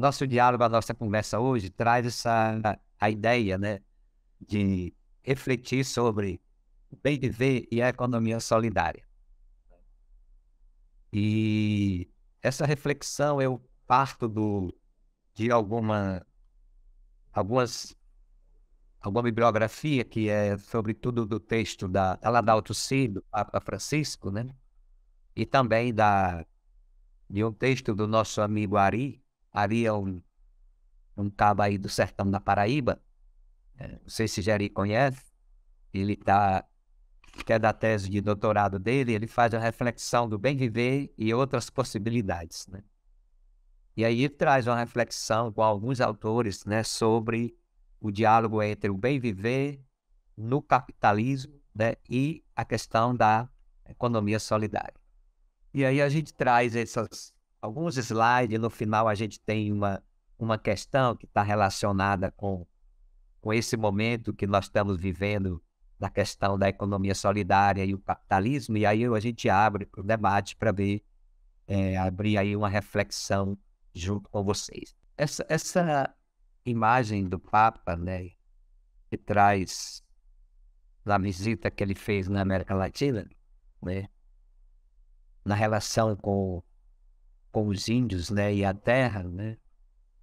nosso diálogo, a nossa conversa hoje traz a ideia, né, de refletir sobre o bem viver e a economia solidária. E essa reflexão eu parto de algumas, alguma bibliografia que é sobretudo do texto da Laudato Si, do Papa Francisco, né? E também de um texto do nosso amigo Ari. Ari é um cabo aí do sertão da Paraíba, não sei se Jerry conhece. Ele que é da tese de doutorado dele, ele faz a reflexão do bem viver e outras possibilidades, né? E aí traz uma reflexão com alguns autores, né, sobre o diálogo entre o bem viver no capitalismo, né, e a questão da economia solidária. E aí a gente traz alguns slides, no final a gente tem uma questão que está relacionada com esse momento que nós estamos vivendo da questão da economia solidária e o capitalismo, e aí a gente abre para o debate para ver, abrir aí uma reflexão junto com vocês. Essa imagem do Papa, né, que traz na visita que ele fez na América Latina, né, na relação com os índios, né, e a terra, né,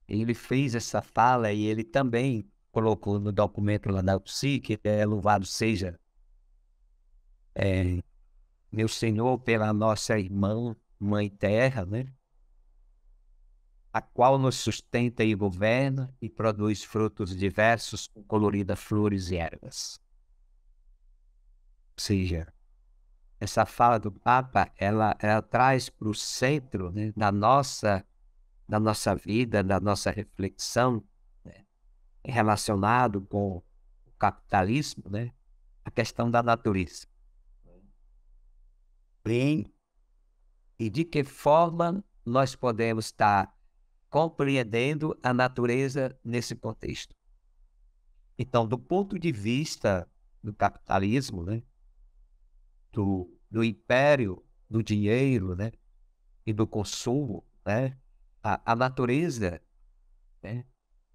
ele fez essa fala e ele também colocou no documento lá da UPSI, que é louvado seja meu Senhor pela nossa irmã, Mãe Terra, né, a qual nos sustenta e governa e produz frutos diversos com coloridas flores e ervas. Ou seja, essa fala do Papa, ela traz para o centro, né, da nossa vida, da nossa reflexão, né, relacionado com o capitalismo, né, a questão da natureza. Bem, e de que forma nós podemos estar compreendendo a natureza nesse contexto. Então, do ponto de vista do capitalismo, né, do império do dinheiro, né, e do consumo, né, a natureza, né,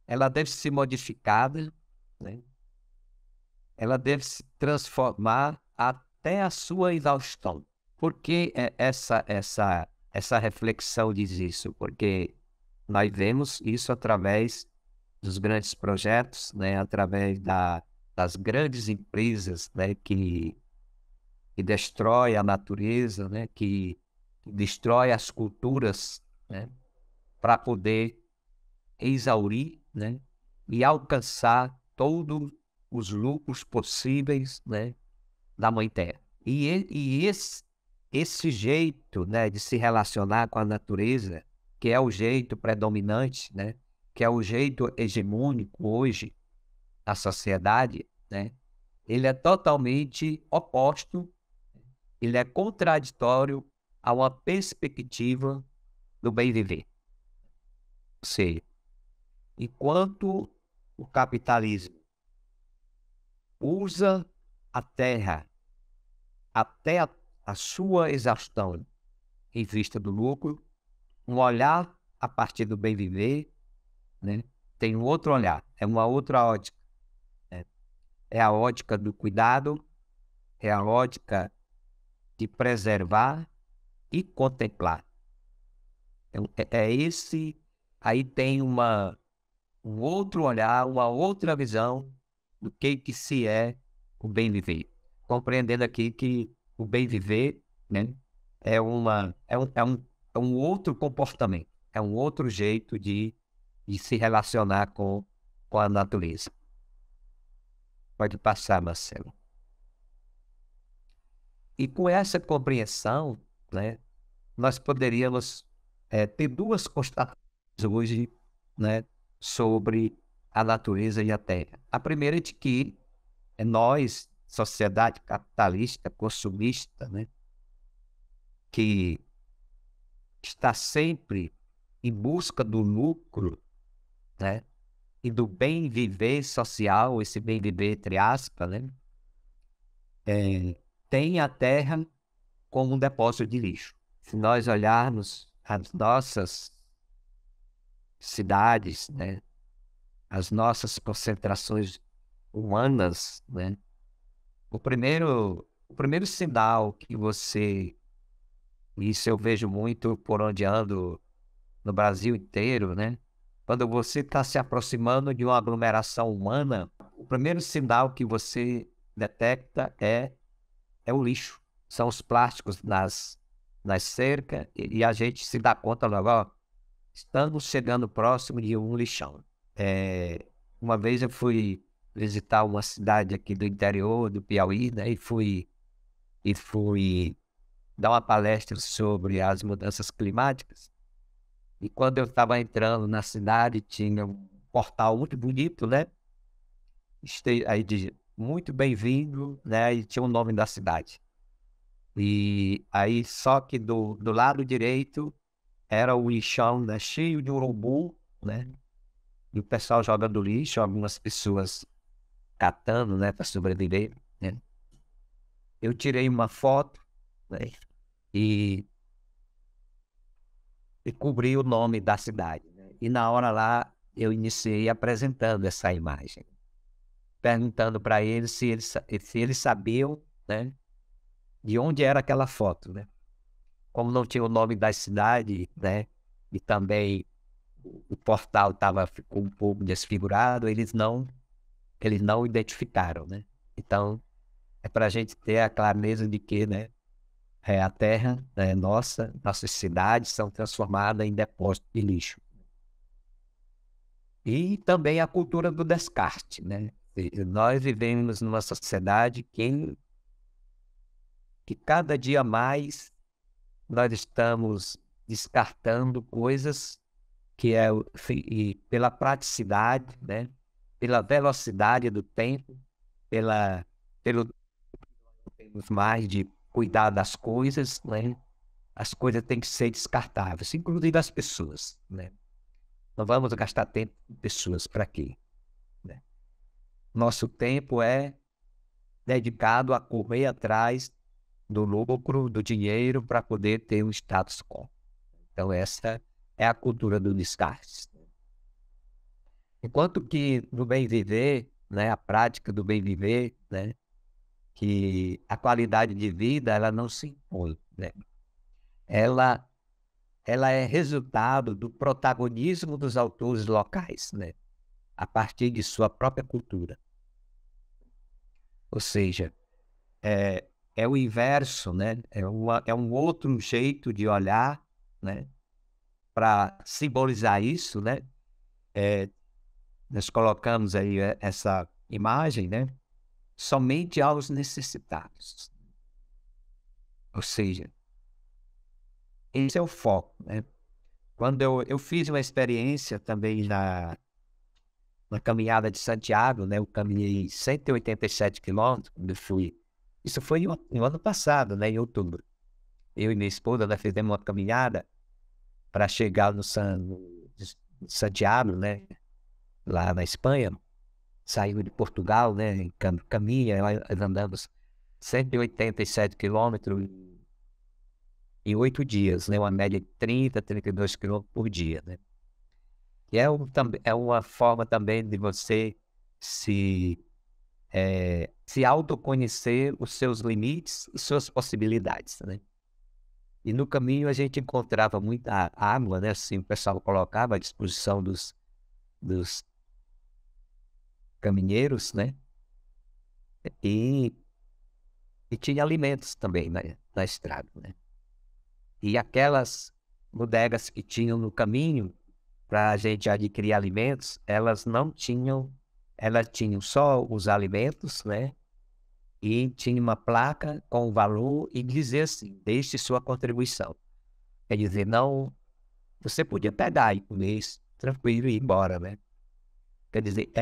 ela deve ser modificada, né, ela deve se transformar até a sua exaustão. Por que essa reflexão diz isso? Porque nós vemos isso através dos grandes projetos, né, através das grandes empresas, né, que destrói a natureza, né, que destrói as culturas, né, para poder exaurir, né, e alcançar todos os lucros possíveis, né, da Mãe Terra. E esse jeito, né, de se relacionar com a natureza, que é o jeito predominante, né, que é o jeito hegemônico hoje na sociedade, né, ele é totalmente oposto, ele é contraditório a uma perspectiva do bem viver. Ou seja, enquanto o capitalismo usa a terra até a sua exaustão em vista do lucro, um olhar a partir do bem viver, né, tem um outro olhar, é uma outra ótica, né? É a ótica do cuidado, é a ótica de preservar e contemplar. Então, esse, aí tem um outro olhar, uma outra visão do que se é o bem viver. Compreendendo aqui que o bem viver, né, é um outro comportamento, é um outro jeito de se relacionar com a natureza. Pode passar, Marcelo. E com essa compreensão, né, nós poderíamos ter duas constatações hoje, né, sobre a natureza e a terra. A primeira é de que nós, sociedade capitalista, consumista, né, que está sempre em busca do lucro, né, e do bem viver social, esse bem viver entre aspas, né, tem a terra como um depósito de lixo. Se nós olharmos as nossas cidades, né? As nossas concentrações humanas, né? O primeiro sinal que você, isso eu vejo muito por onde ando no Brasil inteiro, né? Quando você está se aproximando de uma aglomeração humana, o primeiro sinal que você detecta é o lixo. São os plásticos nas cercas e a gente se dá conta logo, ó, estamos chegando próximo de um lixão. Uma vez eu fui visitar uma cidade aqui do interior do Piauí, né? E fui dar uma palestra sobre as mudanças climáticas. E quando eu estava entrando na cidade, tinha um portal muito bonito, né? Aí de muito bem-vindo, né? E tinha o nome da cidade. E aí, só que do lado direito era o lixão, né? Cheio de urubu, né? E o pessoal jogando lixo, algumas pessoas catando, né? Para sobreviver, né? Eu tirei uma foto, né? E, e cobri o nome da cidade, né? E na hora lá, eu iniciei apresentando essa imagem, perguntando para eles se eles sabiam, né, de onde era aquela foto, né? Como não tinha o nome da cidade, né, e também o portal ficou um pouco desfigurado, eles não identificaram, né? Então, é para a gente ter a clareza de que, né, a terra, né, nossas cidades são transformadas em depósito de lixo. E também a cultura do descarte, né? E nós vivemos numa sociedade que cada dia mais nós estamos descartando coisas que e pela praticidade, né? Pela velocidade do tempo, pelo temos mais de cuidar das coisas, né? As coisas têm que ser descartáveis, inclusive as pessoas, né? Não vamos gastar tempo com pessoas para quê, né? Nosso tempo é dedicado a correr atrás do lucro, do dinheiro, para poder ter um status quo. Então, essa é a cultura do descarte. Enquanto que no bem viver, né, a prática do bem viver, né, que a qualidade de vida ela não se impõe, né? Ela, ela é resultado do protagonismo dos autores locais, né, a partir de sua própria cultura. Ou seja, é o inverso, né? É um outro jeito de olhar, né? Para simbolizar isso, né? Nós colocamos aí essa imagem, né? Somente aos necessitados. Ou seja, esse é o foco, né? Quando eu fiz uma experiência também na caminhada de Santiago, né? Eu caminhei 187 quilômetros quando eu fui. Isso foi no ano passado, né? Em outubro. Eu e minha esposa, nós fizemos uma caminhada para chegar no Santiago, né? Lá na Espanha. Saiu de Portugal, né? Caminha, nós andamos 187 quilômetros em 8 dias, né? Uma média de 32 quilômetros por dia, né? E é uma forma também de você se autoconhecer os seus limites e suas possibilidades, né? E no caminho a gente encontrava muita água, né? Assim, o pessoal colocava à disposição dos caminheiros, né? E, e tinha alimentos também na estrada, né? E aquelas bodegas que tinham no caminho para a gente adquirir alimentos, elas tinham só os alimentos, né? E tinha uma placa com o valor e dizia assim, deixe sua contribuição. Quer dizer, não, você podia pegar e comer isso, tranquilo e ir embora, né? Quer dizer,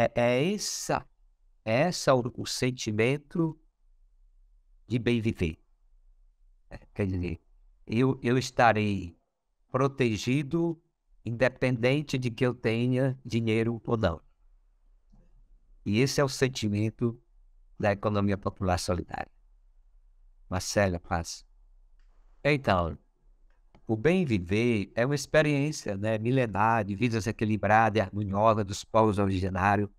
essa o sentimento de bem viver. Quer dizer, eu estarei protegido independente de que eu tenha dinheiro ou não. E esse é o sentimento da economia popular solidária. Marcelo, Paz. Então, O bem viver é uma experiência, né, milenar de vidas equilibradas e harmoniosas dos povos originários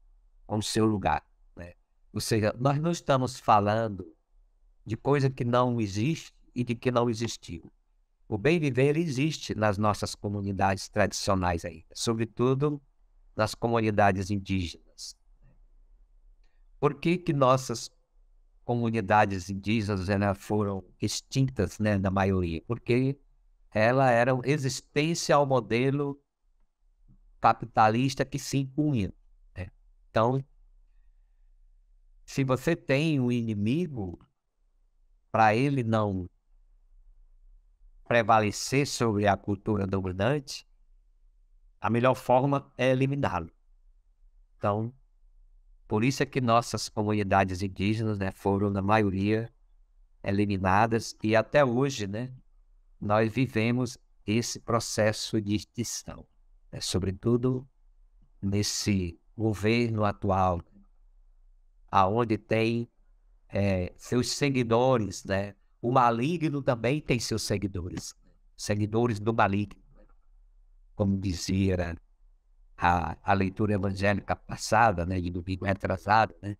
com o seu lugar, né? Ou seja, nós não estamos falando de coisa que não existe e de que não existiu. O bem viver ele existe nas nossas comunidades tradicionais ainda, sobretudo nas comunidades indígenas. Por que que nossas comunidades indígenas elas foram extintas, né, na maioria? Porque elas eram resistência ao modelo capitalista que se impunha, né? Então, se você tem um inimigo, para ele não prevalecer sobre a cultura dominante, a melhor forma é eliminá-lo. Então, por isso é que nossas comunidades indígenas, né, foram, na maioria, eliminadas e até hoje, né, nós vivemos esse processo de extinção, né, sobretudo nesse governo atual, aonde tem seus seguidores, né? O maligno também tem seus seguidores, seguidores do maligno, como dizia, né, a leitura evangélica passada, né, de domingo retrasado, né?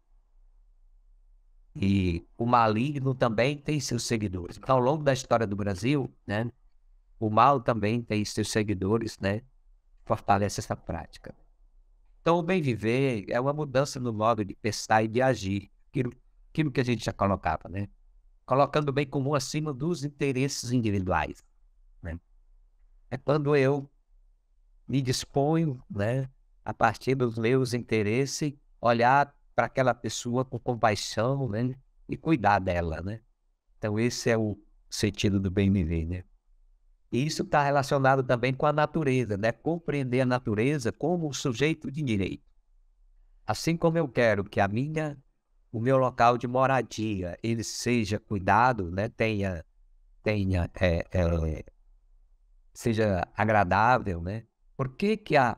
E o maligno também tem seus seguidores. Então, ao longo da história do Brasil, né, o mal também tem seus seguidores, né? Fortalece essa prática. Então, o bem viver é uma mudança no modo de pensar e de agir, aquilo que a gente já colocava, né? Colocando o bem comum acima dos interesses individuais, né? É quando eu me disponho, né, a partir dos meus interesses, olhar para aquela pessoa com compaixão, né, e cuidar dela, né? Então esse é o sentido do bem viver, né? E isso está relacionado também com a natureza, né? Compreender a natureza como um sujeito de direito. Assim como eu quero que o meu local de moradia, ele seja cuidado, né? Seja agradável, né? Por que que a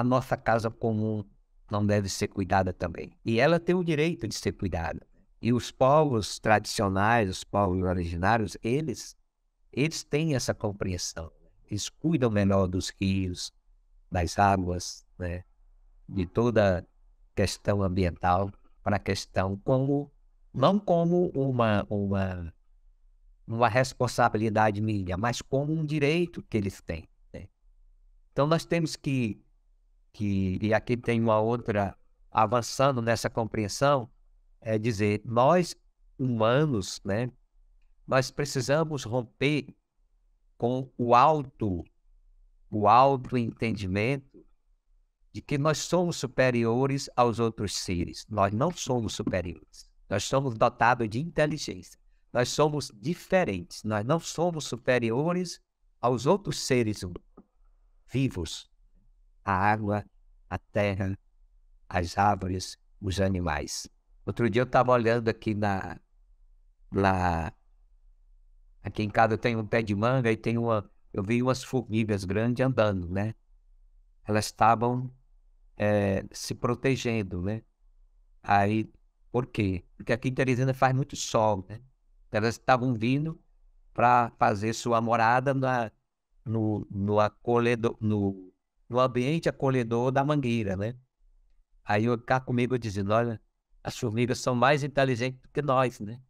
nossa casa comum não deve ser cuidada também? E ela tem o direito de ser cuidada. E os povos tradicionais, os povos originários, eles têm essa compreensão. Eles cuidam melhor dos rios, das águas, né? De toda questão ambiental para a questão não como uma responsabilidade minha, mas como um direito que eles têm, né? Então nós temos e aqui tem uma outra, avançando nessa compreensão, é dizer, nós humanos, né, nós precisamos romper com o alto entendimento de que nós somos superiores aos outros seres. Nós não somos superiores. Nós somos dotados de inteligência. Nós somos diferentes. Nós não somos superiores aos outros seres vivos. A água, a terra, as árvores, os animais. Outro dia eu estava olhando aqui aqui em casa eu tenho um pé de manga e eu vi umas formigas grandes andando, né? Elas estavam se protegendo, né? Aí, por quê? Porque aqui em Teresina faz muito sol, né? Elas estavam vindo para fazer sua morada no acolhedor, no ambiente acolhedor da mangueira, né? Aí eu cá comigo dizendo, olha, as formigas são mais inteligentes do que nós, né?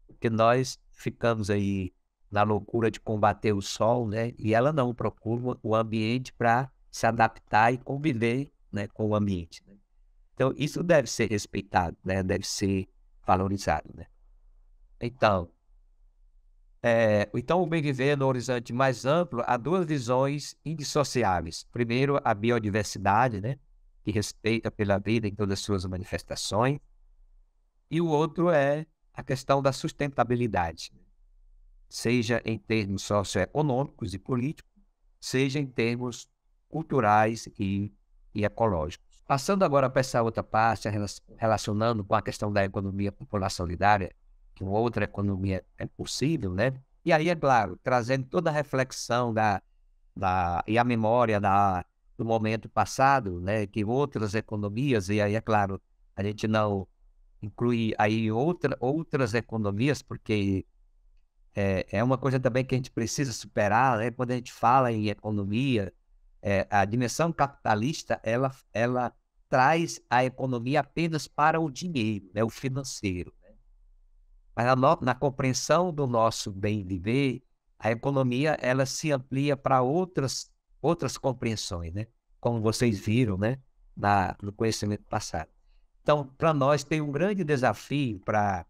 Porque nós ficamos aí na loucura de combater o sol, né? E ela não procura o ambiente para se adaptar e conviver, né, com o ambiente, né? Então, isso deve ser respeitado, né? Deve ser valorizado, né? Então, o bem viver no horizonte mais amplo há duas visões indissociáveis. Primeiro, a biodiversidade, né? Que respeita pela vida em todas as suas manifestações. E o outro é a questão da sustentabilidade, seja em termos socioeconômicos e políticos, seja em termos culturais e ecológicos. Passando agora para essa outra parte, relacionando com a questão da economia popular solidária, que uma outra economia é possível, né? E aí, é claro, trazendo toda a reflexão e a memória do momento passado, né? Que outras economias, e aí, é claro, a gente não inclui aí outras economias, porque é uma coisa também que a gente precisa superar, né? Quando a gente fala em economia, a dimensão capitalista, ela traz a economia apenas para o dinheiro, né? O financeiro. Mas na compreensão do nosso bem viver, a economia ela se amplia para outras compreensões, né? Como vocês viram, né? No conhecimento passado. Então, para nós tem um grande desafio para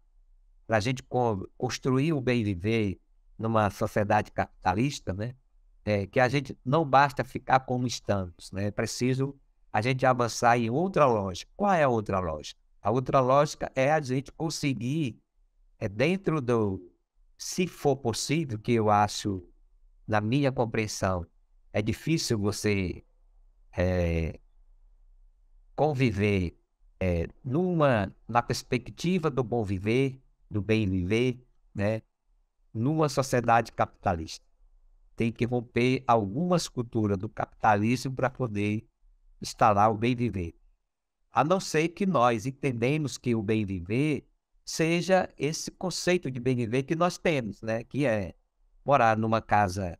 a gente construir o bem viver numa sociedade capitalista, né? Que a gente não basta ficar como estamos, né? É preciso a gente avançar em outra lógica. Qual é a outra lógica? A outra lógica é a gente conseguir dentro se for possível, que eu acho, na minha compreensão, é difícil você conviver na perspectiva do bom viver, do bem viver, né, numa sociedade capitalista. Tem que romper algumas culturas do capitalismo para poder instalar o bem viver. A não ser que nós entendemos que o bem viver seja esse conceito de bem viver que nós temos, né? Que é morar numa casa,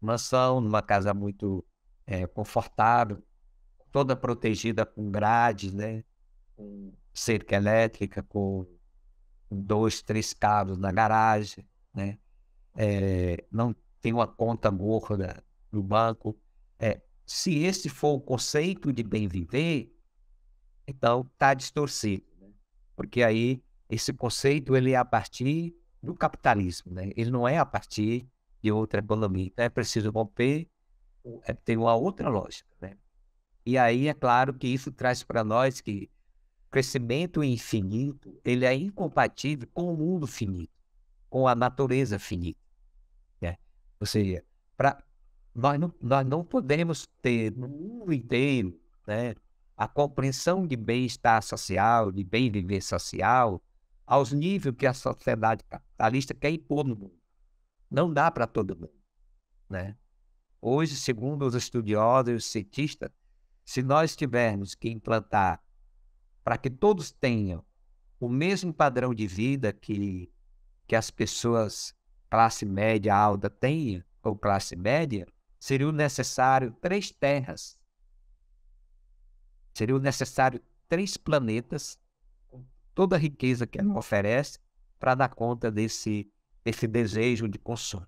mansão, numa casa muito confortável, toda protegida com grades, né? Com cerca elétrica, com 2, 3 carros na garagem, né? Não tem uma conta gorda no banco. Se esse for o conceito de bem viver, então está distorcido, né? Porque aí esse conceito ele é a partir do capitalismo, né? Ele não é a partir de outra economia. Então é preciso romper, tem uma outra lógica, né? E aí é claro que isso traz para nós que o crescimento infinito ele é incompatível com o mundo finito, com a natureza finita, né? Ou seja, nós não podemos ter no mundo inteiro, né, a compreensão de bem-estar social, de bem viver social, aos níveis que a sociedade capitalista quer impor no mundo. Não dá para todo mundo, né? Hoje, segundo os estudiosos e os cientistas, se nós tivermos que implantar para que todos tenham o mesmo padrão de vida que as pessoas classe média alta tenham, ou classe média, seria necessário 3 terras. Seria necessário 3 planetas, com toda a riqueza que ela oferece, para dar conta desse desejo de consumo,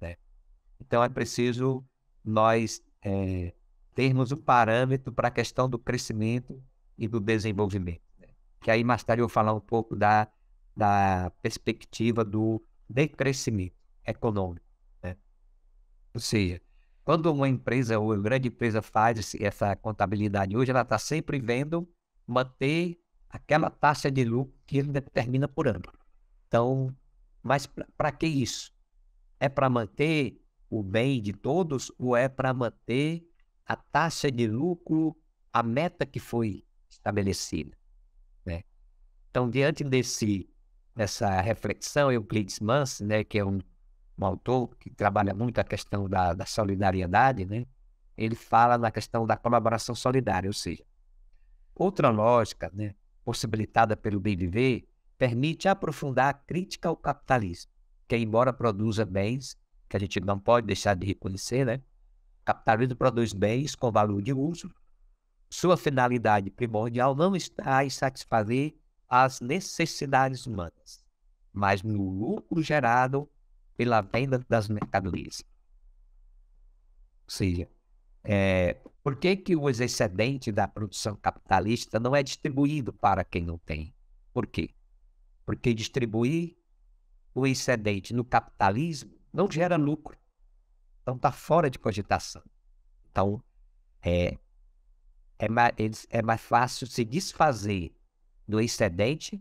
né? Então é preciso nós termos um parâmetro para a questão do crescimento e do desenvolvimento, né? Que aí mais tarde eu vou falar um pouco da perspectiva do decrescimento econômico, né? Ou seja, quando uma empresa ou uma grande empresa faz essa contabilidade hoje, ela está sempre vendo manter aquela taxa de lucro que ele determina por ano. Então, mas para que isso? É para manter o bem de todos ou é para manter a taxa de lucro, a meta que foi estabelecida, né? Então, diante dessa reflexão, Euclides Mans, né, que é um autor que trabalha muito a questão da solidariedade, né? Ele fala na questão da colaboração solidária, ou seja, outra lógica, né, possibilitada pelo bem viver, permite aprofundar a crítica ao capitalismo, que embora produza bens, que a gente não pode deixar de reconhecer, né? O capitalismo produz bens com valor de uso, sua finalidade primordial não está em satisfazer as necessidades humanas, mas no lucro gerado pela venda das mercadorias. Ou seja, por que o excedente da produção capitalista não é distribuído para quem não tem? Por quê? Porque distribuir o excedente no capitalismo não gera lucro. Então está fora de cogitação. Então é mais fácil se desfazer do excedente,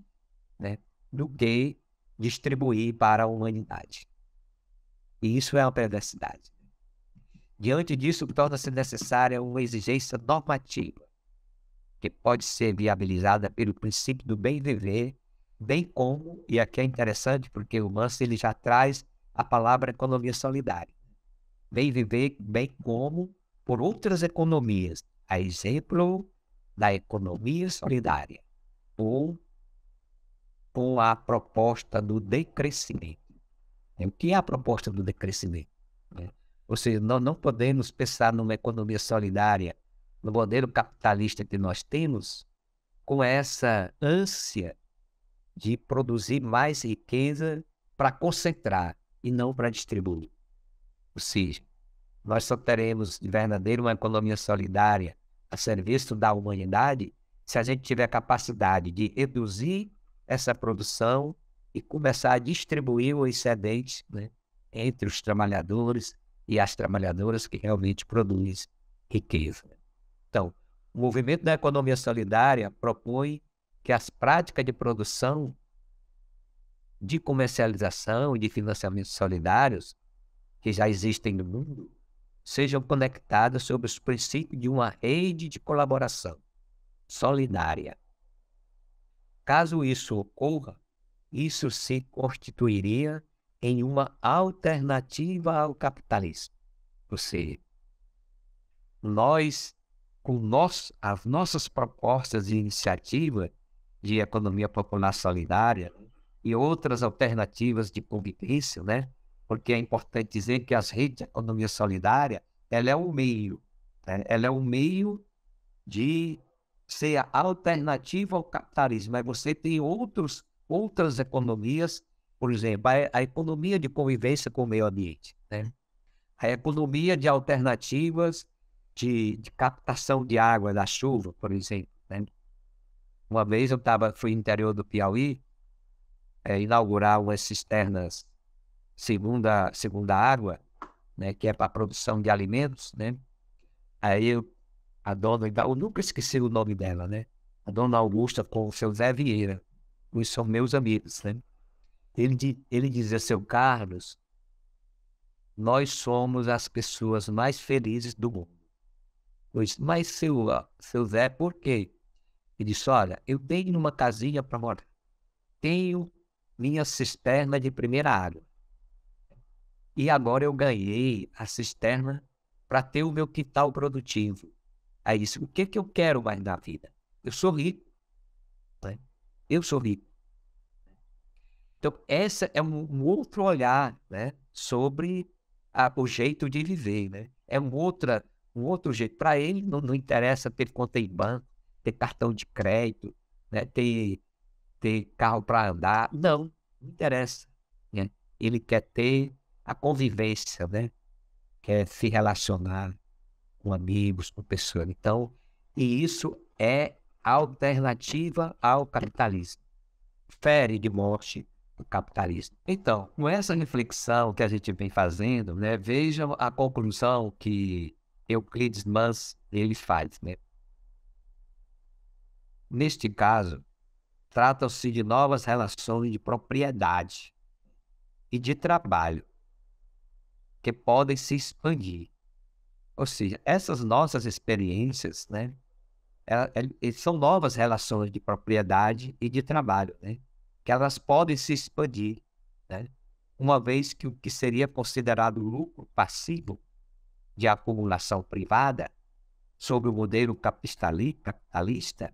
né, do que distribuir para a humanidade. E isso é uma perversidade. Diante disso, torna-se necessária uma exigência normativa, que pode ser viabilizada pelo princípio do bem viver, bem como, e aqui é interessante porque o Manso ele já traz a palavra economia solidária. Bem viver, bem como por outras economias, a exemplo da economia solidária, ou com a proposta do decrescimento. O que é a proposta do decrescimento? Né? Ou seja, nós não podemos pensar numa economia solidária, no modelo capitalista que nós temos, com essa ânsia de produzir mais riqueza para concentrar e não para distribuir. Ou seja, nós só teremos de verdadeiro uma economia solidária a serviço da humanidade se a gente tiver a capacidade de reduzir essa produção e começar a distribuir o excedente, né, entre os trabalhadores e as trabalhadoras que realmente produzem riqueza. Então, o movimento da economia solidária propõe que as práticas de produção, de comercialização e de financiamentos solidários que já existem no mundo sejam conectadas sob os princípios de uma rede de colaboração solidária. Caso isso ocorra, isso se constituiria em uma alternativa ao capitalismo. Ou seja, nós, as nossas propostas de iniciativa de economia popular solidária e outras alternativas de convivência, né? Porque é importante dizer que as redes de economia solidária, ela é um meio, né? Ela é um meio de ser a alternativa ao capitalismo, mas você tem outras economias, por exemplo, a economia de convivência com o meio ambiente, né? A economia de alternativas de captação de água da chuva, por exemplo, né? Uma vez fui no interior do Piauí, inaugurar umas cisternas segunda água, né, que é para a produção de alimentos, né? Aí a dona, eu nunca esqueci o nome dela, né? A dona Augusta com o seu Zé Vieira, os são meus amigos, né? Ele dizia: seu Carlos, nós somos as pessoas mais felizes do mundo. Eu disse: mas seu Zé, por quê? Ele disse: olha, eu tenho uma casinha para morar, tenho minha cisterna de primeira água, e agora eu ganhei a cisterna para ter o meu quintal produtivo. Aí disse: o que eu quero mais na vida? Eu sou rico, né? Eu sou rico. Então, esse é um outro olhar, né, sobre o jeito de viver, né? É um outro jeito. Para ele, não interessa ter conta em banco, ter cartão de crédito, né, ter carro para andar. Não interessa, né? Ele quer ter a convivência, né? Quer se relacionar com amigos, com pessoas. Então, e isso é alternativa ao capitalismo. Fere de morte o capitalismo. Então, com essa reflexão que a gente vem fazendo, né, vejam a conclusão que Euclides Mans ele faz, né? Neste caso, tratam-se de novas relações de propriedade e de trabalho que podem se expandir. Ou seja, essas nossas experiências, né, são novas relações de propriedade e de trabalho, né, que elas podem se expandir, né, uma vez que o que seria considerado lucro passivo de acumulação privada sob o modelo capitalista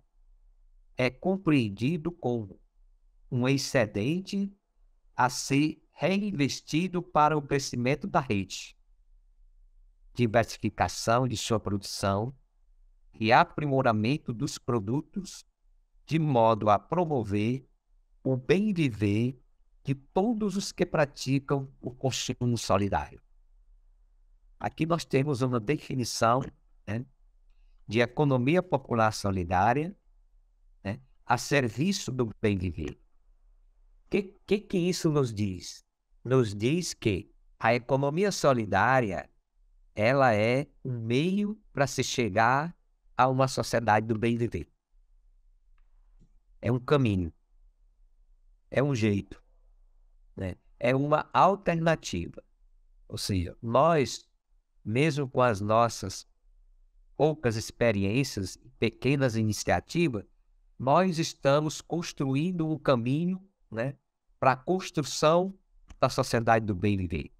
é compreendido como um excedente a ser reinvestido para o crescimento da rede, diversificação de sua produção e aprimoramento dos produtos, de modo a promover o bem viver de todos os que praticam o consumo solidário. Aqui nós temos uma definição, né, de economia popular solidária, né, a serviço do bem viver. O que isso nos diz? Nos diz que a economia solidária ela é um meio para se chegar a uma sociedade do bem viver. É um caminho, é um jeito, né? É uma alternativa. Ou seja, nós, mesmo com as nossas poucas experiências, pequenas iniciativas, nós estamos construindo um caminho, né, para a construção da sociedade do bem viver.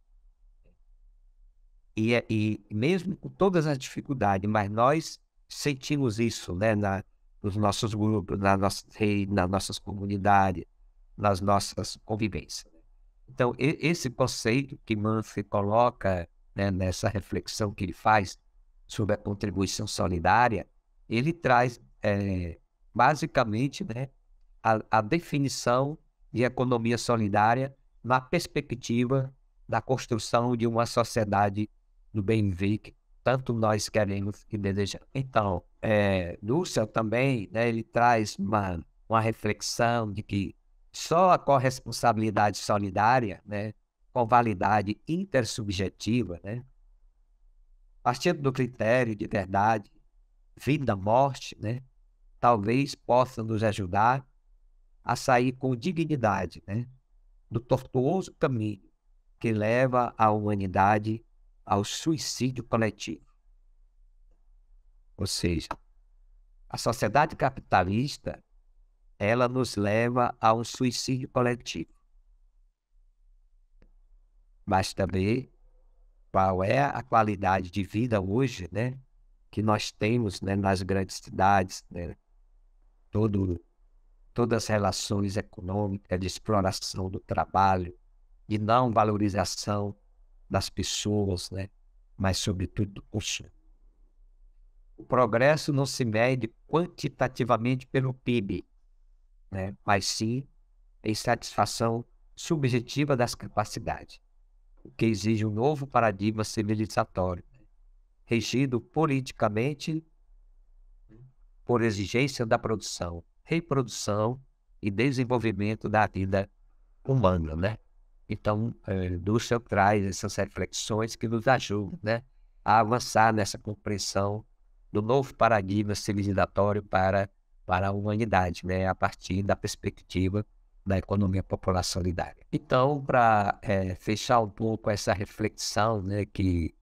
E mesmo com todas as dificuldades, mas nós sentimos isso, né, nos nossos grupos, nas nossas redes, nas nossas comunidades, nas nossas convivências. Então, esse conceito que Manfred coloca, né, nessa reflexão que ele faz sobre a contribuição solidária, ele traz basicamente, né, a definição de economia solidária na perspectiva da construção de uma sociedade do bem viver que tanto nós queremos e desejamos. Então, Dussel também, né, ele traz uma reflexão de que só a corresponsabilidade solidária, né, com validade intersubjetiva, né, partindo do critério de verdade, vida, morte, né, talvez possa nos ajudar a sair com dignidade, né, do tortuoso caminho que leva a humanidade ao suicídio coletivo. Ou seja, a sociedade capitalista, ela nos leva a um suicídio coletivo. Basta ver qual é a qualidade de vida hoje, né, que nós temos, né, nas grandes cidades, né, todas as relações econômicas de exploração do trabalho, de não valorização das pessoas, né, mas sobretudo do consumo. O progresso não se mede quantitativamente pelo PIB, né, mas sim em satisfação subjetiva das capacidades, o que exige um novo paradigma civilizatório, regido politicamente por exigência da produção, reprodução e desenvolvimento da vida humana, né? Então, Dussel traz essas reflexões que nos ajudam, né, a avançar nessa compreensão do novo paradigma civilizatório para a humanidade, né, a partir da perspectiva da economia popular solidária. Então, para fechar um pouco essa reflexão, né, que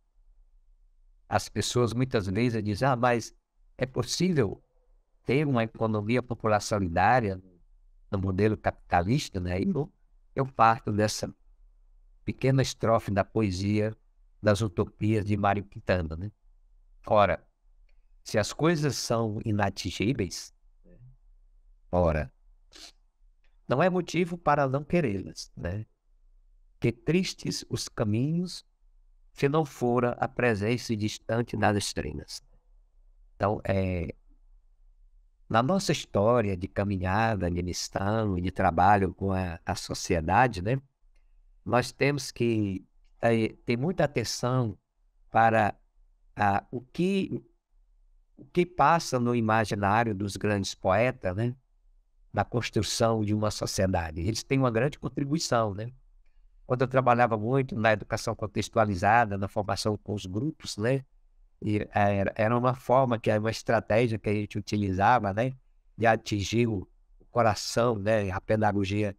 as pessoas muitas vezes dizem, mas é possível ter uma economia popular solidária no modelo capitalista, né? E eu parto dessa pequena estrofe da poesia das utopias de Mário Quintana, né? Ora, se as coisas são inatingíveis, ora, não é motivo para não querê-las, né? Que tristes os caminhos se não fora a presença distante das estrelas. Então, na nossa história de caminhada, de missão e de trabalho com a sociedade, né, nós temos que ter muita atenção para o que passa no imaginário dos grandes poetas, né, na construção de uma sociedade. Eles têm uma grande contribuição, né? Quando eu trabalhava muito na educação contextualizada, na formação com os grupos, né, e era uma forma, que é uma estratégia que a gente utilizava, né, de atingir o coração, né, a pedagogia,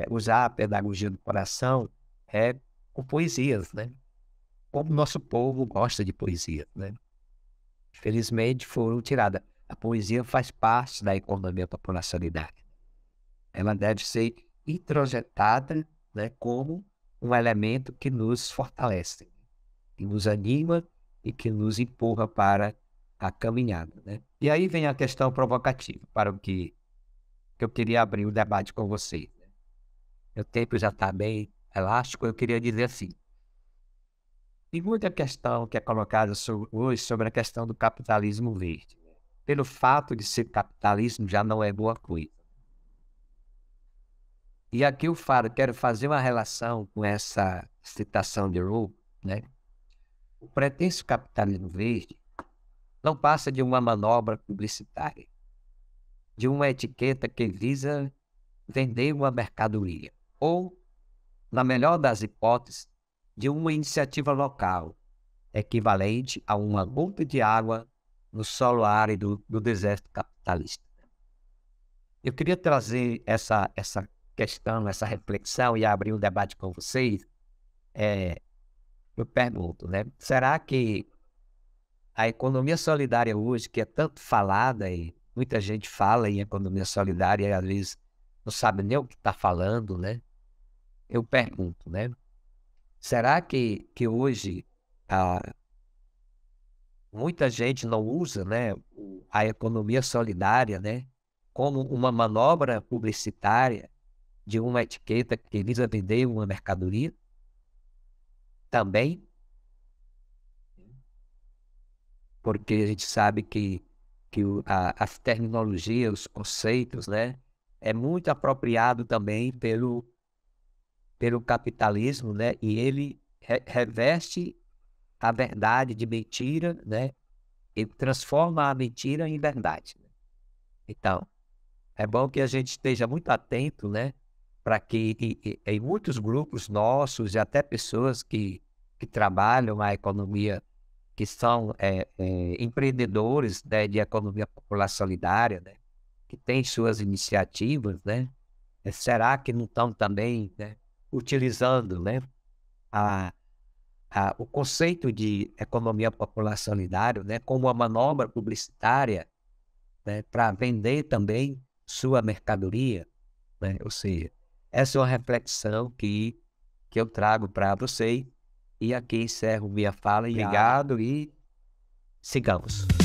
usar a pedagogia do coração com poesias, né, como o nosso povo gosta de poesia, né. Felizmente foram tiradas. A poesia faz parte da economia popular solidária. Ela deve ser introjetada, né, como um elemento que nos fortalece, que nos anima e que nos empurra para a caminhada, né? E aí vem a questão provocativa, para o que eu queria abrir o debate com vocês, né? O tempo já está bem elástico, eu queria dizer assim, tem muita questão que é colocada hoje sobre a questão do capitalismo verde, né? Pelo fato de ser capitalismo já não é boa coisa. E aqui eu quero fazer uma relação com essa citação de Rowe, né? O pretenso capitalismo verde não passa de uma manobra publicitária, de uma etiqueta que visa vender uma mercadoria, ou, na melhor das hipóteses, de uma iniciativa local, equivalente a uma gota de água no solo árido do deserto capitalista. Eu queria trazer essa questão, essa reflexão e abrir um debate com vocês. Eu pergunto, né? Será que a economia solidária hoje, que é tanto falada, e muita gente fala em economia solidária e às vezes não sabe nem o que está falando, né? Eu pergunto, né? Será que hoje muita gente não usa, né, a economia solidária, né, como uma manobra publicitária de uma etiqueta que visa vender uma mercadoria? Também, porque a gente sabe que as terminologias, os conceitos, né, é muito apropriado também pelo capitalismo, né, e ele reveste a verdade de mentira, né, e transforma a mentira em verdade. Então, é bom que a gente esteja muito atento, né, para que em muitos grupos nossos e até pessoas que trabalham a economia, que são empreendedores, né, de economia popular solidária, né, que têm suas iniciativas, né, será que não estão também, né, utilizando, né, a, o conceito de economia popular solidária, né, como uma manobra publicitária, né, para vender também sua mercadoria, né? Ou seja, essa é uma reflexão que eu trago para vocês, e aqui encerro minha fala. Obrigado e sigamos.